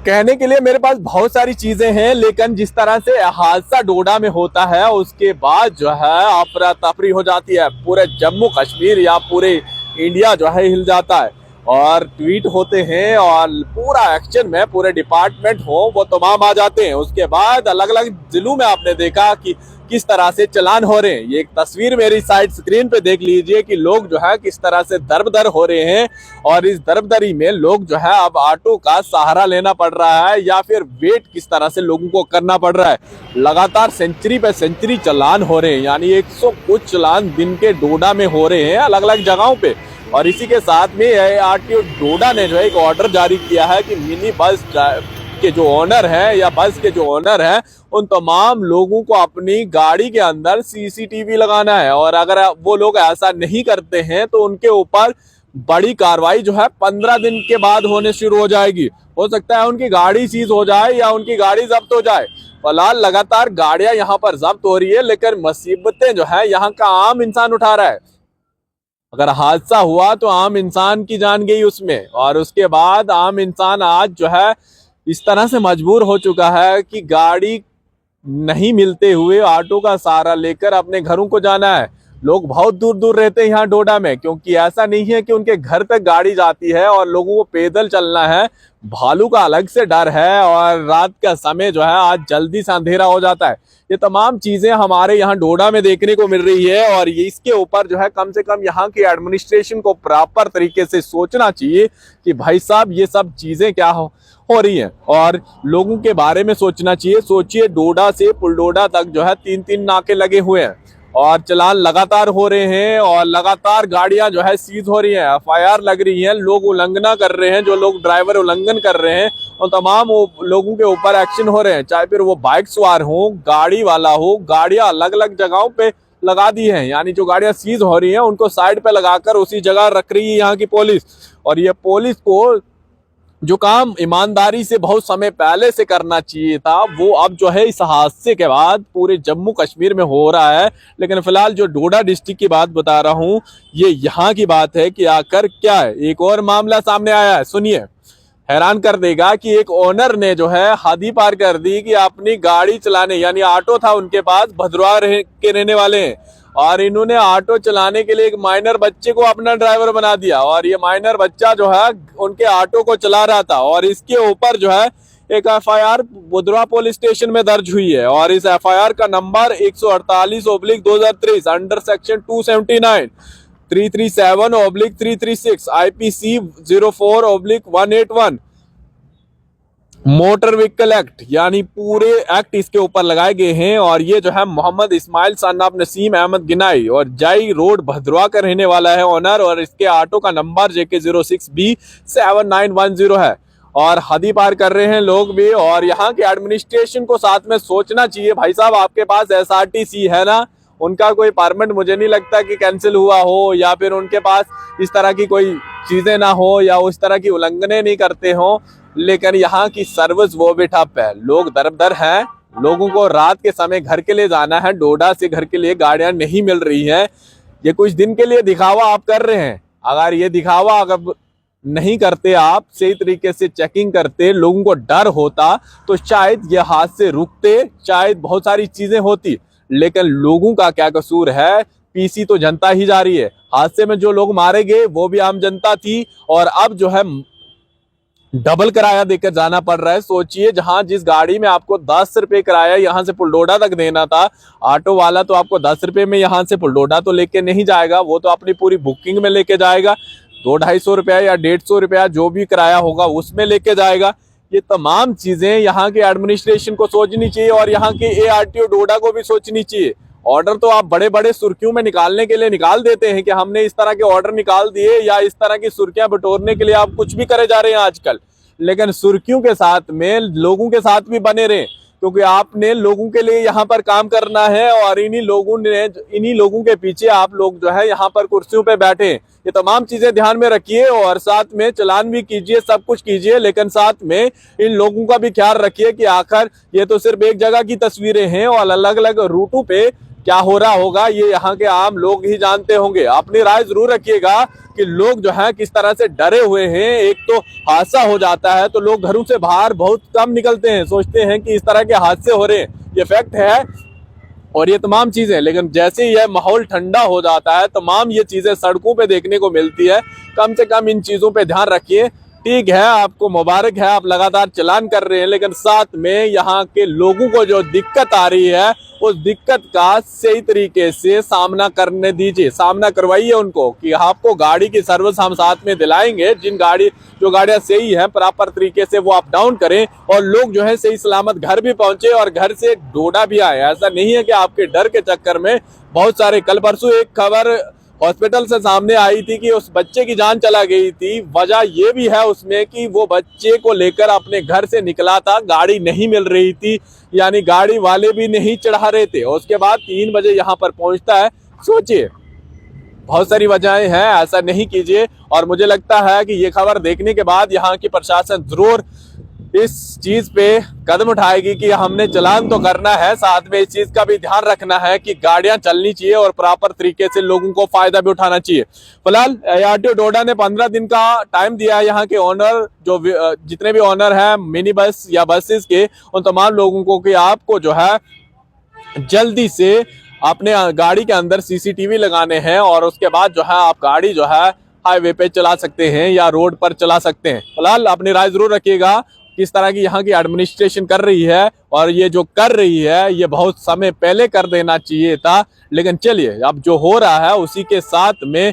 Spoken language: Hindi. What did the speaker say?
कहने के लिए मेरे पास बहुत सारी चीजें हैं, लेकिन जिस तरह से हादसा डोडा में होता है उसके बाद जो है अफरा तफरी हो जाती है। पूरे जम्मू कश्मीर या पूरे इंडिया जो है हिल जाता है और ट्वीट होते हैं और पूरा एक्शन में पूरे डिपार्टमेंट हो वो तमाम आ जाते हैं। उसके बाद अलग अलग जिलों में आपने देखा कि किस तरह से चलान हो रहे हैं। ये एक तस्वीर मेरी साइड स्क्रीन पे देख लीजिए कि लोग जो है किस तरह से दरबदर हो रहे हैं और इस दरबदरी में लोग जो है अब ऑटो का सहारा लेना पड़ रहा है या फिर वेट किस तरह से लोगों को करना पड़ रहा है। लगातार सेंचुरी पे सेंचुरी चलान हो रहे हैं, यानी 100 कुछ चलान दिन के डोडा में हो रहे हैं अलग अलग जगहों पे। और इसी के साथ में आरटीओ डोडा ने जो है एक ऑर्डर जारी किया है कि मिनी बस के जो ओनर है या बस के जो ओनर है उन तमाम लोगों को अपनी गाड़ी के अंदर सीसीटीवी लगाना है और अगर वो लोग ऐसा नहीं करते हैं तो उनके ऊपर बड़ी कार्रवाई जो है 15 दिन के बाद होने शुरू हो जाएगी। हो सकता है उनकी गाड़ी सीज हो जाए या उनकी गाड़ी जब्त हो जाए। फिलहाल लगातार गाड़ियां यहाँ पर जब्त हो रही है, लेकिन मुसीबतें जो है यहाँ का आम इंसान उठा रहा है। अगर हादसा हुआ तो आम इंसान की जान गई उसमें, और उसके बाद आम इंसान आज जो है इस तरह से मजबूर हो चुका है कि गाड़ी नहीं मिलते हुए ऑटो का सहारा लेकर अपने घरों को जाना है। लोग बहुत दूर दूर रहते हैं यहाँ डोडा में, क्योंकि ऐसा नहीं है कि उनके घर तक गाड़ी जाती है और लोगों को पैदल चलना है। भालू का अलग से डर है और रात का समय जो है आज जल्दी से अंधेरा हो जाता है। ये तमाम चीजें हमारे यहाँ डोडा में देखने को मिल रही है और ये इसके ऊपर जो है कम से कम यहाँ की एडमिनिस्ट्रेशन को प्रॉपर तरीके से सोचना चाहिए कि भाई साहब ये सब चीजें क्या हो रही हैं और लोगों के बारे में सोचना चाहिए। सोचिए डोडा से पुलडोडा तक जो है 3-3 नाके लगे हुए हैं और चलान लगातार हो रहे हैं और लगातार गाड़ियां जो है सीज हो रही हैं, एफआईआर लग रही हैं, लोग उल्लंघना कर रहे हैं, जो लोग ड्राइवर उल्लंघन कर रहे हैं और तमाम लोगों के ऊपर एक्शन हो रहे हैं, चाहे फिर वो बाइक सवार हो, गाड़ी वाला हो। गाड़ियां अलग अलग जगहों पे लगा दी हैं, यानी जो गाड़ियां सीज हो रही हैं उनको साइड पे लगाकर उसी जगह रख रही है यहाँ की पुलिस। और ये पुलिस को जो काम ईमानदारी से बहुत समय पहले से करना चाहिए था वो अब जो है इस हादसे के बाद पूरे जम्मू कश्मीर में हो रहा है। लेकिन फिलहाल जो डोडा डिस्ट्रिक्ट की बात बता रहा हूँ ये यहाँ की बात है कि आकर क्या है। एक और मामला सामने आया है, सुनिए, हैरान कर देगा कि एक ओनर ने जो है हद ही पार कर दी कि अपनी गाड़ी चलाने, यानी ऑटो था उनके पास, भद्रवाह के रहने वाले हैं, और इन्होंने ऑटो चलाने के लिए एक माइनर बच्चे को अपना ड्राइवर बना दिया और ये माइनर बच्चा जो है उनके ऑटो को चला रहा था। और इसके ऊपर जो है एक एफआईआर बुधवा पुलिस स्टेशन में दर्ज हुई है और इस एफआईआर का number 148/2023 under section 279 337/336 IPC 04/181 motor vehicle act, यानी पूरे एक्ट इसके ऊपर लगाए गए हैं। और ये जो है मोहम्मद इस्माइल सन्नाब नसीम अहमद गिनाई और जाई रोड भद्रवाह का रहने वाला है ओनर, और इसके ऑटो का नंबर JK06B7910 है। और हदी पार कर रहे हैं लोग भी, और यहाँ के एडमिनिस्ट्रेशन को साथ में सोचना चाहिए। भाई साहब आपके पास SRTC है ना, उनका कोई परमिट मुझे नहीं लगता कि कैंसिल हुआ हो या फिर उनके पास इस तरह की कोई चीजें ना हो या उस तरह की उल्लंघने नहीं करते हो, लेकिन यहाँ की सर्विस वो भी ठप है। लोग दरबदर हैं, लोगों को रात के समय घर के लिए जाना है, डोडा से घर के लिए गाड़ियां नहीं मिल रही हैं। ये कुछ दिन के लिए दिखावा आप कर रहे हैं। अगर ये दिखावा अगर नहीं करते, आप सही तरीके से चेकिंग करते, लोगों को डर होता तो शायद ये हादसे रुकते, शायद बहुत सारी चीजें होती। लेकिन लोगों का क्या कसूर है, पीसी तो जनता ही जा रही है। हादसे में जो लोग मारे गए वो भी आम जनता थी और अब जो है डबल किराया देकर जाना पड़ रहा है। सोचिए, जहां जिस गाड़ी में आपको 10 रुपए किराया यहां से पुलडोडा तक देना था, ऑटो वाला तो आपको 10 रुपए में यहां से पुलडोडा तो लेके नहीं जाएगा, वो तो अपनी पूरी बुकिंग में लेके जाएगा, 200-250 रुपया या 150 रुपया जो भी किराया होगा उसमें लेके जाएगा। ये तमाम चीजें यहाँ के एडमिनिस्ट्रेशन को सोचनी चाहिए और यहाँ के ARTO डोडा को भी सोचनी चाहिए। ऑर्डर तो आप बड़े बड़े सुर्खियों में निकालने के लिए निकाल देते हैं कि हमने इस तरह के ऑर्डर निकाल दिए, या इस तरह की सुर्खियां बटोरने के लिए आप कुछ भी करे जा रहे हैं आजकल। लेकिन सुर्खियों के साथ में लोगों के साथ भी बने रहे, क्योंकि आपने लोगों के लिए यहाँ पर काम करना है और इन्हीं लोगों के पीछे आप लोग जो है यहाँ पर कुर्सियों पे बैठे। ये तमाम चीजें ध्यान में रखिए और साथ में चलान भी कीजिए, सब कुछ कीजिए, लेकिन साथ में इन लोगों का भी ख्याल रखिए कि आखिर ये तो सिर्फ एक जगह की तस्वीरें हैं और अलग अलग रूटों पे क्या हो रहा होगा ये यहाँ के आम लोग ही जानते होंगे। अपनी राय जरूर रखिएगा कि लोग जो है किस तरह से डरे हुए हैं। एक तो हादसा हो जाता है तो लोग घरों से बाहर बहुत कम निकलते हैं, सोचते हैं कि इस तरह के हादसे हो रहे हैं, ये फैक्ट है और ये तमाम चीजें। लेकिन जैसे ही यह माहौल ठंडा हो जाता है तमाम ये चीजें सड़कों पे देखने को मिलती है। कम से कम इन चीजों पे ध्यान रखिए। ठीक है, आपको मुबारक है, आप लगातार चलान कर रहे हैं, लेकिन साथ में यहाँ के लोगों को जो दिक्कत आ रही है उस दिक्कत का सही तरीके से सामना करने दीजिए, सामना करवाइए उनको कि आपको गाड़ी की सर्विस हम साथ में दिलाएंगे। जो गाड़ियां सही है प्रॉपर तरीके से वो अप डाउन करें और लोग जो है सही सलामत घर भी पहुंचे और घर से डोडा भी आए। ऐसा नहीं है कि आपके डर के चक्कर में बहुत सारे, कल परसों एक खबर हॉस्पिटल से सामने आई थी कि उस बच्चे की जान चला गई थी। वजह यह भी है उसमें कि वो बच्चे को लेकर अपने घर से निकला था, गाड़ी नहीं मिल रही थी, यानी गाड़ी वाले भी नहीं चढ़ा रहे थे। उसके बाद 3 बजे यहाँ पर पहुंचता है। सोचिए, बहुत सारी वजहें हैं, ऐसा नहीं कीजिए। और मुझे लगता है कि ये खबर देखने के बाद यहाँ की प्रशासन जरूर इस चीज पे कदम उठाएगी कि हमने चालान तो करना है, साथ में इस चीज का भी ध्यान रखना है कि गाड़ियां चलनी चाहिए और प्रॉपर तरीके से लोगों को फायदा भी उठाना चाहिए। फिलहाल ARTO डोडा ने 15 दिन का टाइम दिया है यहाँ के ओनर, जो जितने भी ओनर हैं मिनी बस या बसेस के, उन तमाम लोगों को कि आपको जो है जल्दी से अपने गाड़ी के अंदर CCTV लगाने हैं और उसके बाद जो है आप गाड़ी जो है हाईवे पे चला सकते हैं या रोड पर चला सकते हैं। फिलहाल अपनी राय जरूर रखिएगा किस तरह की यहाँ की एडमिनिस्ट्रेशन कर रही है, और ये जो कर रही है ये बहुत समय पहले कर देना चाहिए था। लेकिन चलिए, अब जो हो रहा है उसी के साथ में